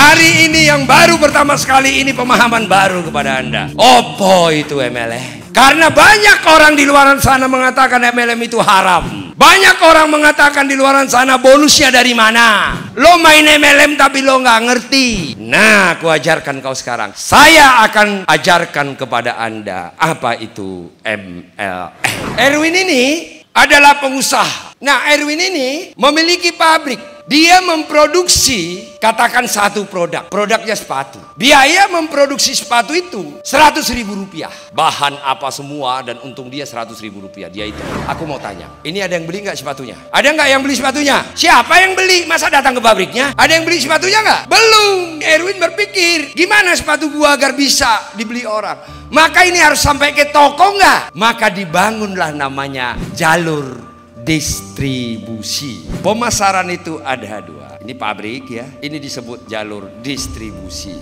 Hari ini yang baru pertama sekali ini pemahaman baru kepada Anda. Apa itu MLM? Karena banyak orang di luar sana mengatakan MLM itu haram. Banyak orang mengatakan di luar sana bonusnya dari mana. Lo main MLM tapi lo nggak ngerti. Nah, aku ajarkan kau sekarang. Saya akan ajarkan kepada Anda apa itu MLM. Erwin ini adalah pengusaha. Nah, Erwin ini memiliki pabrik. Dia memproduksi, katakan satu produk. Produknya sepatu. Biaya memproduksi sepatu itu 100.000 rupiah. Bahan apa semua dan untung dia 100.000 rupiah. Dia itu. Aku mau tanya, ini ada yang beli nggak sepatunya? Ada nggak yang beli sepatunya? Siapa yang beli? Masa datang ke pabriknya? Ada yang beli sepatunya nggak? Belum. Erwin berpikir, gimana sepatu gua agar bisa dibeli orang? Maka ini harus sampai ke toko nggak? Maka dibangunlah namanya jalur distribusi. Pemasaran itu ada dua. Ini pabrik ya. Ini disebut jalur distribusi.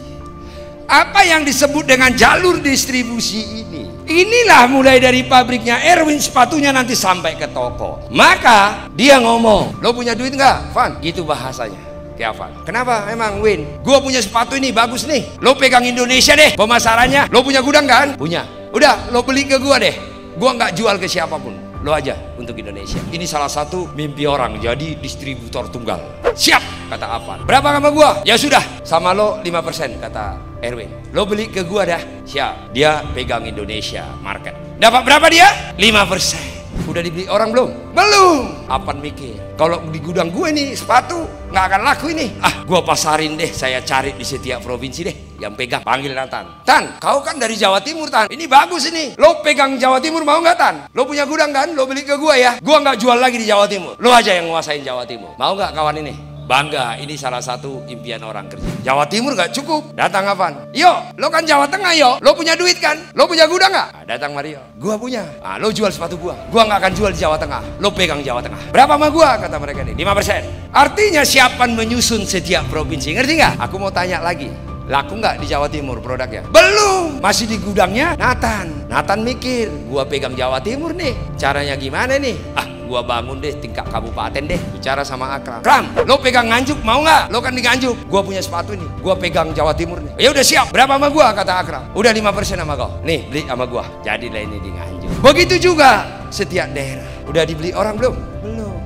Apa yang disebut dengan jalur distribusi ini? Inilah mulai dari pabriknya Erwin sepatunya nanti sampai ke toko. Maka dia ngomong, lo punya duit nggak, Van? Gitu bahasanya. Kayak Van. Kenapa emang Win? Gua punya sepatu ini bagus nih. Lo pegang Indonesia deh pemasarannya. Lo punya gudang kan? Punya. Udah lo beli ke gua deh. Gua nggak jual ke siapapun. Lo aja untuk Indonesia. Ini salah satu mimpi orang jadi distributor tunggal. Siap, kata Avan. Berapa sama gua? Ya sudah, sama lo 5%, kata Erwin. Lo beli ke gua dah. Siap. Dia pegang Indonesia market. Dapat berapa dia? 5%. Udah dibeli orang belum? Belum. Avan mikir, kalau di gudang gue nih sepatu nggak akan laku ini. Gua pasarin deh, saya cari di setiap provinsi deh yang pegang. Panggil Tan. Tan, kau kan dari Jawa Timur Tan. Ini bagus ini. Lo pegang Jawa Timur mau nggak Tan? Lo punya gudang kan? Lo beli ke gua ya. Gua nggak jual lagi di Jawa Timur. Lo aja yang nguasain Jawa Timur. Mau nggak kawan ini? Bangga, ini salah satu impian orang kerja. Jawa Timur gak cukup, datang Avan. Yo, lo kan Jawa Tengah yo, lo punya duit kan? Lo punya gudang gak? Datang Mario, gua punya. Lo jual sepatu gua gak akan jual di Jawa Tengah. Lo pegang Jawa Tengah. Berapa sama gua? Kata mereka nih, 5%. Artinya siapan menyusun setiap provinsi, ngerti gak? Aku mau tanya lagi, laku nggak di Jawa Timur produknya? Belum, masih di gudangnya Nathan. Nathan mikir, gua pegang Jawa Timur nih, caranya gimana nih? Gua bangun deh tingkat kabupaten deh, bicara sama Akram. Kram, lo pegang Nganjuk mau nggak? Lo kan di Nganjuk, gua punya sepatu nih, gua pegang Jawa Timur nih. Ya udah siap, berapa sama gua? Kata Akram. Udah 5% sama kau. Nih beli sama gua. Jadilah ini di Nganjuk. Begitu juga setiap daerah. Udah dibeli orang belum? Belum.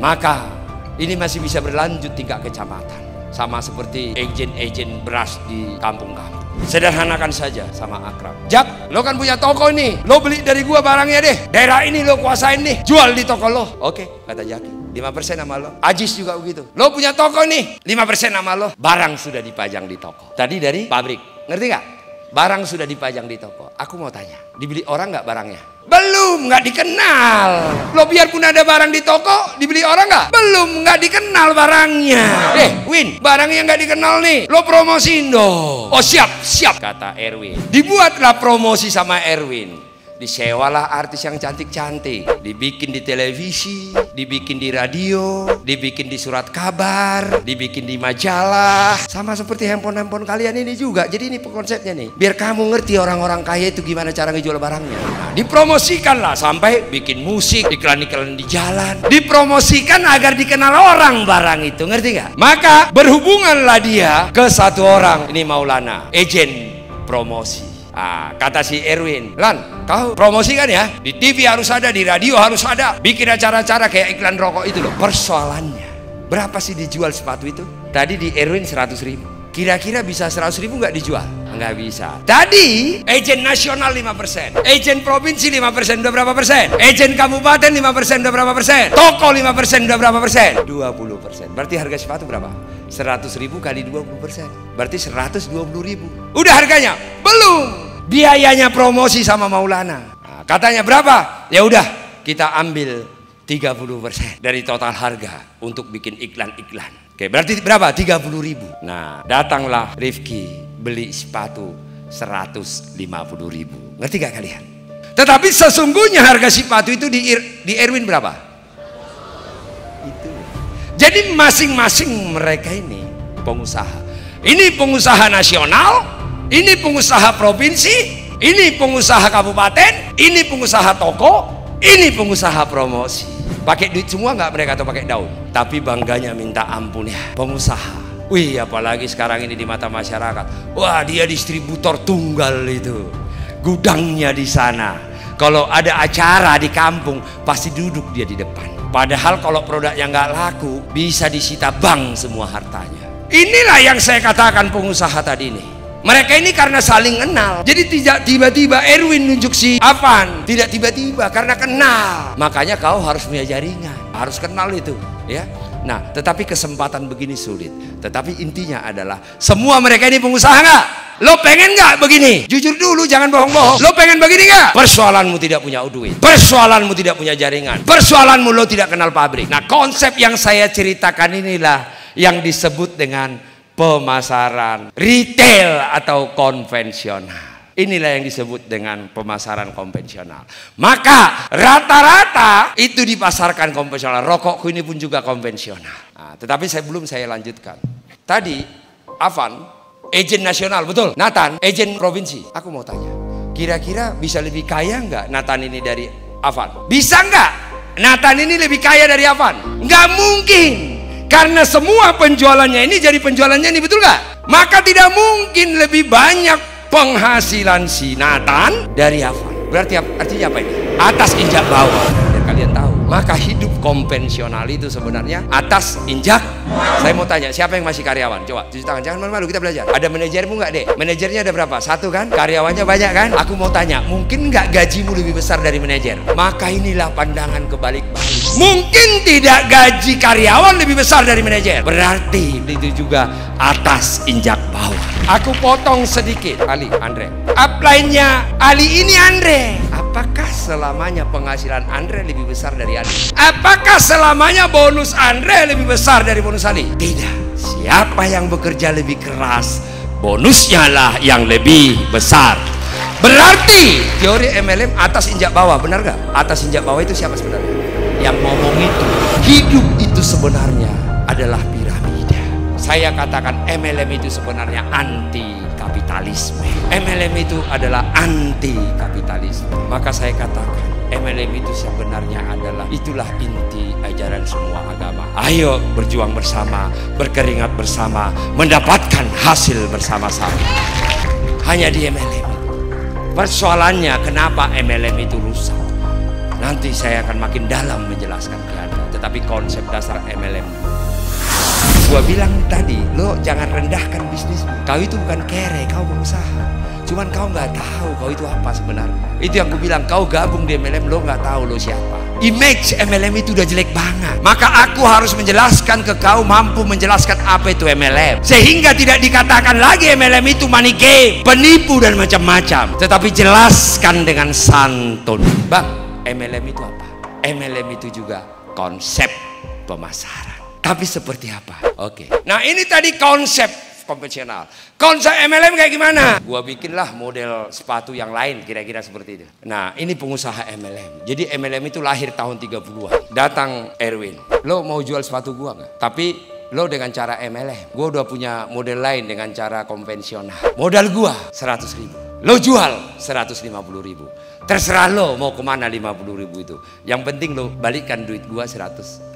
Maka ini masih bisa berlanjut tingkat kecamatan. Sama seperti agen-agen beras di kampung-kampung. Sederhanakan saja sama Akram. Jak, lo kan punya toko nih. Lo beli dari gua barangnya deh. Daerah ini lo kuasain nih. Jual di toko lo. Oke, kata Jaki. 5% sama lo. Ajis juga begitu. Lo punya toko nih. 5% sama lo. Barang sudah dipajang di toko. Tadi dari pabrik. Ngerti gak? Barang sudah dipajang di toko. Aku mau tanya, dibeli orang gak barangnya? Belum, nggak dikenal. Lo biarpun ada barang di toko, dibeli orang nggak? Belum, nggak dikenal barangnya. Win, barang yang nggak dikenal nih, lo promosiin dong. Oh siap, siap, kata Erwin. Dibuatlah promosi sama Erwin. Disewalah artis yang cantik-cantik, dibikin di televisi, dibikin di radio, dibikin di surat kabar, dibikin di majalah. Sama seperti handphone kalian ini juga. Jadi ini konsepnya nih, biar kamu ngerti orang-orang kaya itu gimana cara ngejual barangnya. Nah, dipromosikan lah sampai bikin musik, iklan-iklan di jalan, dipromosikan agar dikenal orang barang itu, ngerti gak? Maka berhubunganlah dia ke satu orang, ini Maulana, agen promosi. Kata si Erwin, Lan, kau promosikan ya, di TV harus ada, di radio harus ada, bikin acara-acara kayak iklan rokok itu loh. Persoalannya, berapa sih dijual sepatu itu? Tadi di Erwin 100.000. Kira-kira bisa 100.000 nggak dijual? Nggak bisa. Tadi agen nasional 5%, agen provinsi 5%, udah berapa persen? Agen kabupaten 5%, udah berapa persen? Toko 5%, udah berapa persen? 20%. Berarti harga sepatu berapa? 100.000 kali 20%. Berarti 120.000. Udah harganya? Belum. Biayanya promosi sama Maulana. Katanya berapa? Ya udah, kita ambil 30% dari total harga untuk bikin iklan-iklan. Oke, berarti berapa? 30.000. Nah, datanglah Rifki beli sepatu 150.000. Ngerti gak kalian? Tetapi sesungguhnya harga sepatu itu di Erwin berapa? Itu. Jadi masing-masing mereka ini pengusaha. Ini pengusaha nasional, ini pengusaha provinsi, ini pengusaha kabupaten, ini pengusaha toko, ini pengusaha promosi. Pakai duit semua nggak mereka atau pakai daun? Tapi bangganya minta ampun ya, pengusaha Wih, apalagi sekarang ini di mata masyarakat. Wah, dia distributor tunggal itu. Gudangnya di sana. Kalau ada acara di kampung, pasti duduk dia di depan. Padahal kalau produknya nggak laku, bisa disita bank semua hartanya. Inilah yang saya katakan pengusaha tadi nih. Mereka ini karena saling kenal. Jadi tidak tiba-tiba Erwin nunjuk si Avan. Tidak tiba-tiba, karena kenal. Makanya kau harus punya jaringan. Harus kenal itu, ya. Nah, tetapi kesempatan begini sulit. Tetapi intinya adalah semua mereka ini pengusaha nggak? Lo pengen nggak begini? Jujur dulu, jangan bohong-bohong. Lo pengen begini nggak? Persoalanmu tidak punya duit. Persoalanmu tidak punya jaringan. Persoalanmu lo tidak kenal pabrik. Nah, konsep yang saya ceritakan inilah yang disebut dengan pemasaran retail atau konvensional. Inilah yang disebut dengan pemasaran konvensional. Maka rata-rata itu dipasarkan konvensional. Rokokku ini pun juga konvensional. Nah, tetapi saya lanjutkan. Tadi Avan agen nasional, betul? Nathan agen provinsi. Aku mau tanya, kira-kira bisa lebih kaya nggak Nathan ini dari Avan? Bisa nggak Nathan ini lebih kaya dari Avan? Nggak mungkin. Karena semua penjualannya ini jadi penjualannya ini, betul nggak? Maka tidak mungkin lebih banyak penghasilan si Nathan dari Avan. Berarti artinya apa ini? Atas injak bawah. Biar kalian tahu. Maka hidup konvensional itu sebenarnya atas injak. Saya mau tanya, siapa yang masih karyawan? Coba cuci tangan, jangan malu-malu, kita belajar. Ada manajermu nggak, Dek? Manajernya ada berapa? Satu kan? Karyawannya banyak kan? Aku mau tanya, mungkin nggak gajimu lebih besar dari manajer? Maka inilah pandangan kebalik-balik. Mungkin tidak gaji karyawan lebih besar dari manajer. Berarti itu juga atas injak bawah. Aku potong sedikit. Ali, Andre. Upline-nya Ali ini Andre. Apakah selamanya penghasilan Andre lebih besar dari Ali? Apakah selamanya bonus Andre lebih besar dari bonus Ali? Tidak. Siapa yang bekerja lebih keras, bonusnya lah yang lebih besar. Berarti teori MLM atas injak bawah, benar gak? Atas injak bawah itu siapa sebenarnya? Yang ngomong itu. Hidup itu sebenarnya adalah piramida. Saya katakan MLM itu sebenarnya anti kapitalisme. MLM itu adalah anti kapitalisme. Maka saya katakan MLM itu sebenarnya adalah, itulah inti ajaran semua agama. Ayo berjuang bersama, berkeringat bersama, mendapatkan hasil bersama-sama. Hanya di MLM. Persoalannya kenapa MLM itu rusak? Nanti saya akan makin dalam menjelaskan ke Anda. Tetapi konsep dasar MLM, gua bilang tadi, lo jangan rendahkan bisnismu. Kau itu bukan kere, kau pengusaha. Cuman kau nggak tahu kau itu apa sebenarnya. Itu yang gue bilang, kau gabung di MLM, lo nggak tahu lo siapa. Image MLM itu udah jelek banget. Maka aku harus menjelaskan ke kau, mampu menjelaskan apa itu MLM, sehingga tidak dikatakan lagi MLM itu money game, penipu dan macam-macam. Tetapi jelaskan dengan santun. Bang, MLM itu apa? MLM itu juga konsep pemasaran. Tapi seperti apa? Oke. Nah, ini tadi konsep konvensional. Konsep MLM kayak gimana? Gua bikinlah model sepatu yang lain kira-kira seperti itu. Nah, ini pengusaha MLM. Jadi MLM itu lahir tahun 30-an. Datang Erwin, lo mau jual sepatu gua nggak? Tapi lo dengan cara MLM. Gua udah punya model lain dengan cara konvensional. Modal gua 100.000. Lo jual 150.000. Terserah lo mau kemana 50.000 itu. Yang penting lo balikkan duit gua 100.000.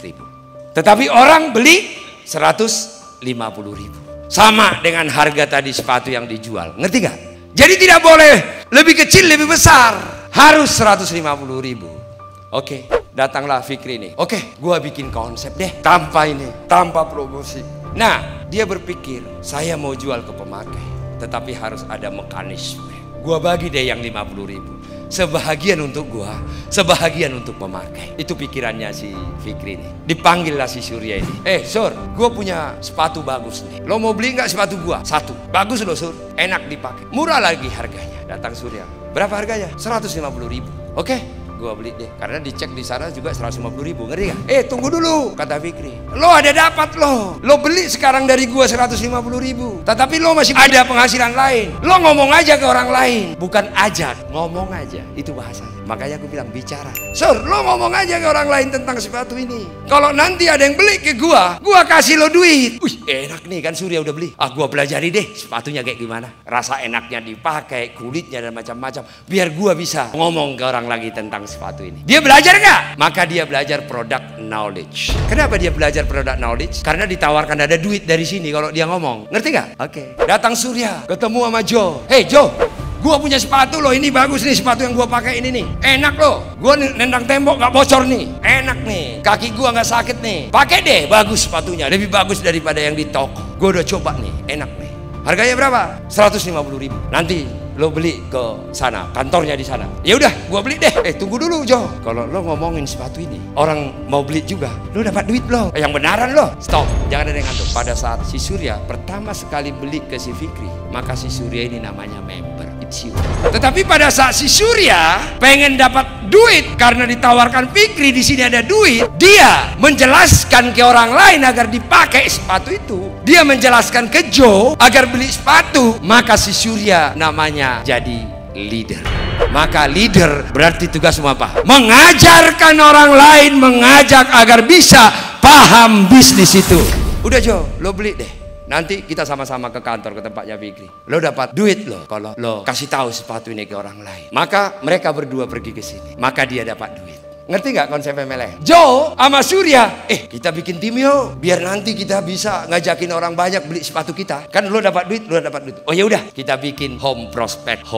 Tetapi orang beli 150.000. Sama dengan harga tadi sepatu yang dijual. Ngerti gak? Jadi tidak boleh lebih kecil lebih besar. Harus 150.000. Oke, datanglah Fikri ini. Oke, gua bikin konsep deh. Tanpa ini, tanpa promosi. Nah, dia berpikir, saya mau jual ke pemakai, tetapi harus ada mekanisme. Gua bagi deh yang 50.000. Sebahagian untuk gua, sebahagian untuk pemakai. Itu pikirannya si Fikri nih. Dipanggillah si Surya ini. Sur, gua punya sepatu bagus nih. Lo mau beli nggak sepatu gua? Satu. Bagus lo Sur, enak dipakai, murah lagi harganya. Datang Surya. Berapa harganya? 150.000. Oke. Gua beli deh, karena dicek di sana juga 150.000, ngerti gak? Tunggu dulu, kata Fikri. Lo ada dapat lo beli sekarang dari gua 150.000, tetapi lo masih ada penghasilan lain. Lo ngomong aja ke orang lain, bukan ajak, ngomong aja, itu bahasanya. Makanya aku bilang bicara. Sur, lo ngomong aja ke orang lain tentang sepatu ini. Kalau nanti ada yang beli ke gua kasih lo duit. Wih, enak nih kan, Surya udah beli. Gua pelajari deh sepatunya kayak gimana, rasa enaknya dipakai, kulitnya dan macam-macam, biar gua bisa ngomong ke orang lagi tentang sepatu ini. Dia belajar nggak? Maka dia belajar product knowledge. Kenapa dia belajar product knowledge? Karena ditawarkan ada duit dari sini kalau dia ngomong. Ngerti nggak? Oke. Datang Surya, ketemu sama Joe. Hey Joe, gua punya sepatu loh, ini bagus nih sepatu yang gua pakai ini nih. Enak loh, gua nendang tembok nggak bocor nih. Enak nih, kaki gua nggak sakit nih. Pakai deh, bagus sepatunya, lebih bagus daripada yang di toko. Gua udah coba nih, enak nih. Harganya berapa? 150.000. Nanti lo beli ke sana, kantornya di sana. Ya udah, gua beli deh. Tunggu dulu Jo. Kalau lo ngomongin sepatu ini, orang mau beli juga. Lo dapat duit lo. Yang benaran lo. Stop, jangan ada yang ngantuk. Pada saat si Surya pertama sekali beli ke si Fikri, maka si Surya ini namanya member. It's you. Tetapi pada saat si Surya pengen dapat duit karena ditawarkan Fikri di sini ada duit, dia menjelaskan ke orang lain agar dipakai sepatu itu. Dia menjelaskan ke Joe agar beli sepatu, maka si Surya namanya jadi leader. Maka leader berarti tugasmu apa? Mengajarkan orang lain, mengajak agar bisa paham bisnis itu. Udah Joe, lo beli deh. Nanti kita sama-sama ke kantor, ke tempatnya Fikri. Lo dapat duit lo kalau lo kasih tahu sepatu ini ke orang lain. Maka mereka berdua pergi ke sini. Maka dia dapat duit. Ngerti nggak konsep MLM? Joe sama Surya, kita bikin tim yuk, biar nanti kita bisa ngajakin orang banyak beli sepatu kita. Kan lo dapat duit, lo dapat duit. Oh ya udah, kita bikin home prospect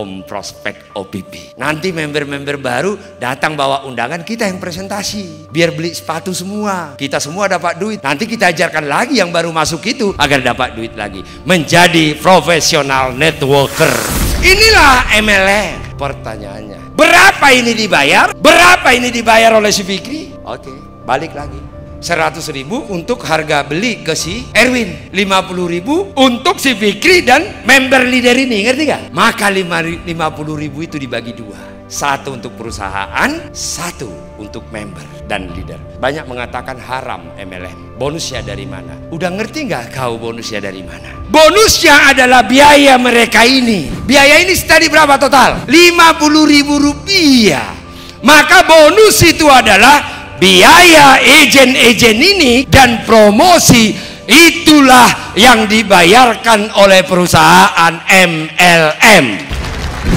OPP. Nanti member-member baru datang bawa undangan, kita yang presentasi, biar beli sepatu semua. Kita semua dapat duit. Nanti kita ajarkan lagi yang baru masuk itu agar dapat duit lagi. Menjadi profesional networker. Inilah MLM. Pertanyaannya, berapa ini dibayar? Berapa ini dibayar oleh si Fikri? Oke, balik lagi. 100.000 untuk harga beli ke si Erwin, 50.000 untuk si Fikri dan member leader ini, ngerti gak? Maka 50.000 itu dibagi dua. Satu untuk perusahaan, satu untuk member dan leader. Banyak mengatakan haram MLM. Bonusnya dari mana? Udah ngerti nggak kau bonusnya dari mana? Bonusnya adalah biaya mereka ini. Biaya ini tadi berapa total? 50.000 rupiah. Maka bonus itu adalah biaya agen-agen ini dan promosi. Itulah yang dibayarkan oleh perusahaan MLM.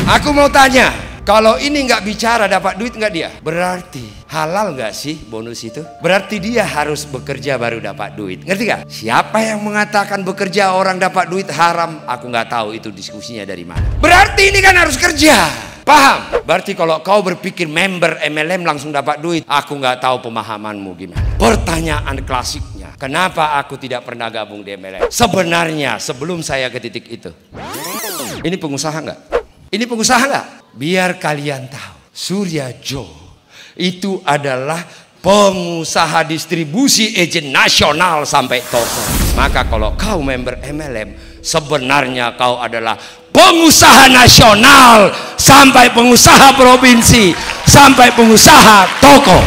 Aku mau tanya, kalau ini nggak bicara dapat duit nggak dia? Berarti halal nggak sih bonus itu? Berarti dia harus bekerja baru dapat duit. Ngerti gak? Siapa yang mengatakan bekerja orang dapat duit haram? Aku nggak tahu itu diskusinya dari mana. Berarti ini kan harus kerja. Paham? Berarti kalau kau berpikir member MLM langsung dapat duit, aku nggak tahu pemahamanmu gimana. Pertanyaan klasiknya, kenapa aku tidak pernah gabung di MLM? Sebenarnya sebelum saya ke titik itu, ini pengusaha nggak? Ini pengusaha nggak? Biar kalian tahu, Surya Joe itu adalah pengusaha distribusi agen nasional sampai toko. Maka kalau kau member MLM, sebenarnya kau adalah pengusaha nasional sampai pengusaha provinsi sampai pengusaha toko.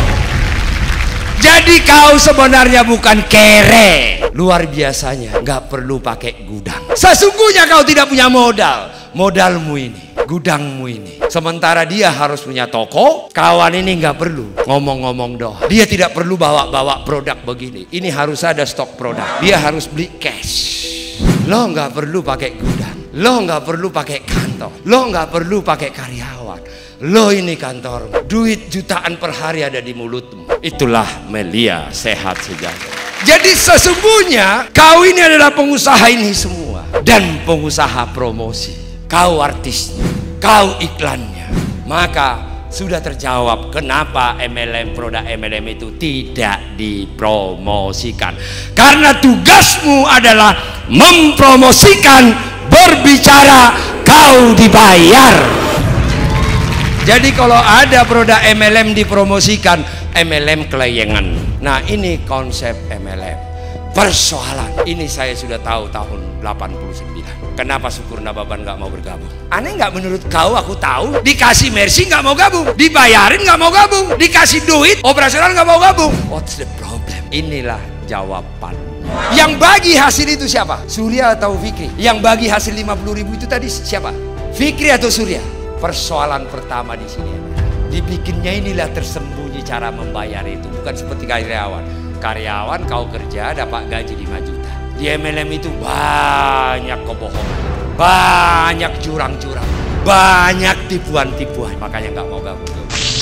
Jadi kau sebenarnya bukan kere. Luar biasanya, nggak perlu pakai gudang. Sesungguhnya kau tidak punya modal. Modalmu ini, gudangmu ini. Sementara dia harus punya toko. Kawan ini nggak perlu ngomong-ngomong doang. Dia tidak perlu bawa-bawa produk begini. Ini harus ada stok produk. Dia harus beli cash. Lo nggak perlu pakai gudang. Lo nggak perlu pakai kantor. Lo nggak perlu pakai karyawan. Lo ini kantor. Duit jutaan per hari ada di mulutmu. Itulah Melia Sehat Sejahtera. Jadi sesungguhnya kau ini adalah pengusaha ini semua. Dan pengusaha promosi. Kau artisnya, kau iklannya. Maka sudah terjawab kenapa MLM, produk MLM itu tidak dipromosikan. Karena tugasmu adalah mempromosikan, berbicara, kau dibayar. Jadi kalau ada produk MLM dipromosikan, MLM kelayangan. Nah ini konsep MLM. Persoalan ini saya sudah tahu tahun 89. Kenapa Syukur Nababan nggak mau bergabung? Aneh nggak menurut kau? Aku tahu. Dikasih Mercy nggak mau gabung, dibayarin nggak mau gabung, dikasih duit operasional nggak mau gabung. What's the problem? Inilah jawaban. Yang bagi hasil itu siapa? Surya atau Fikri? Yang bagi hasil 50.000 itu tadi siapa? Fikri atau Surya? Persoalan pertama di sini. Dibikinnya inilah tersembunyi cara membayar itu, bukan seperti karyawan. Karyawan kau kerja dapat gaji 5 juta. Di MLM itu banyak kebohongan, banyak curang-curang, banyak tipuan-tipuan. Makanya nggak mau gabung.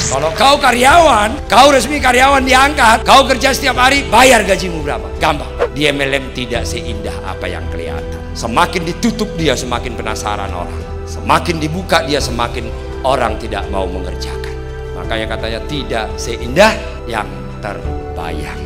Kalau kau karyawan, kau resmi karyawan diangkat, kau kerja setiap hari, bayar gajimu berapa? Gampang. Di MLM tidak seindah apa yang kelihatan. Semakin ditutup dia semakin penasaran orang. Semakin dibuka dia semakin orang tidak mau mengerjakan. Makanya katanya tidak seindah yang terbayang.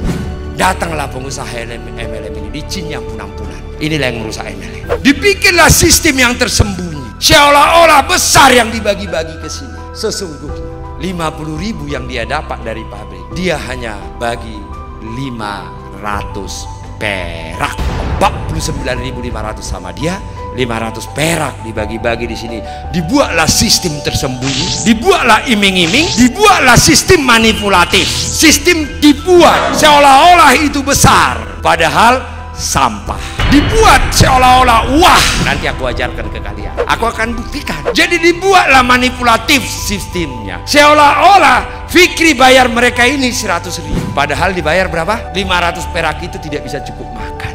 Datanglah pengusaha MLM ini dicin yang ampunan. Inilah yang merusak MLM. Dibikinlah sistem yang tersembunyi, seolah-olah besar yang dibagi-bagi ke sini. Sesungguhnya 50.000 yang dia dapat dari pabrik, dia hanya bagi 500 perak. 49.500 sama dia, 500 perak dibagi-bagi di sini. Dibuatlah sistem tersembunyi, dibuatlah iming-iming, dibuatlah sistem manipulatif, sistem tipuan seolah-olah itu besar, padahal sampah. Dibuat seolah-olah wah, nanti aku ajarkan ke kalian, aku akan buktikan. Jadi dibuatlah manipulatif sistemnya, seolah-olah Fikri bayar mereka ini 100.000, padahal dibayar berapa? 500 perak itu tidak bisa cukup makan.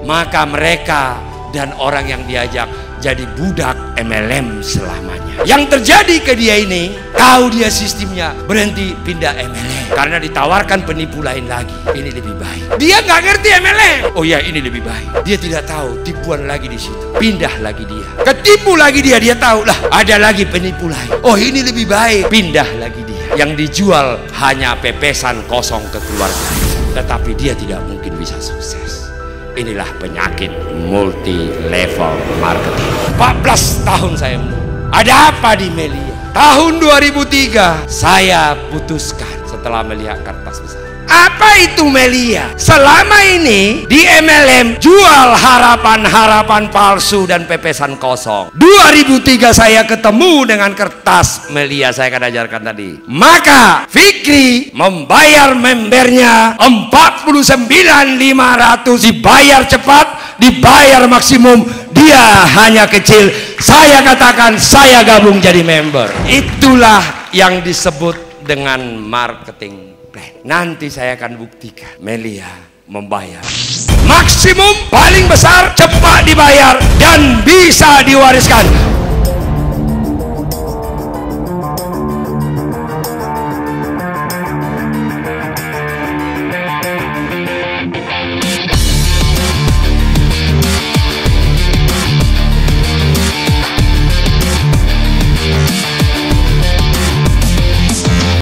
Maka mereka dan orang yang diajak jadi budak MLM selamanya. Yang terjadi ke dia ini, tahu dia sistemnya, berhenti pindah MLM karena ditawarkan penipu lain lagi. Ini lebih baik. Dia nggak ngerti MLM. Oh ya, ini lebih baik. Dia tidak tahu tipuan lagi di situ. Pindah lagi dia. Ketipu lagi dia. Dia tahu lah ada lagi penipu lain. Oh ini lebih baik. Pindah lagi dia. Yang dijual hanya pepesan kosong ke keluarga. Tetapi dia tidak mungkin bisa sukses. Inilah penyakit multi level marketing. 14 tahun saya ada apa di Melia? Tahun 2003 saya putuskan setelah melihat kertas besar. Apa itu Melia? Selama ini di MLM jual harapan-harapan palsu dan pepesan kosong. 2003 saya ketemu dengan kertas Melia, saya akan ajarkan tadi. Maka Fikri membayar membernya 49.500, dibayar cepat, dibayar maksimum. Dia hanya kecil. Saya katakan saya gabung jadi member. Itulah yang disebut dengan marketing. Nanti saya akan buktikan Melia membayar maksimum, paling besar, cepat dibayar dan bisa diwariskan.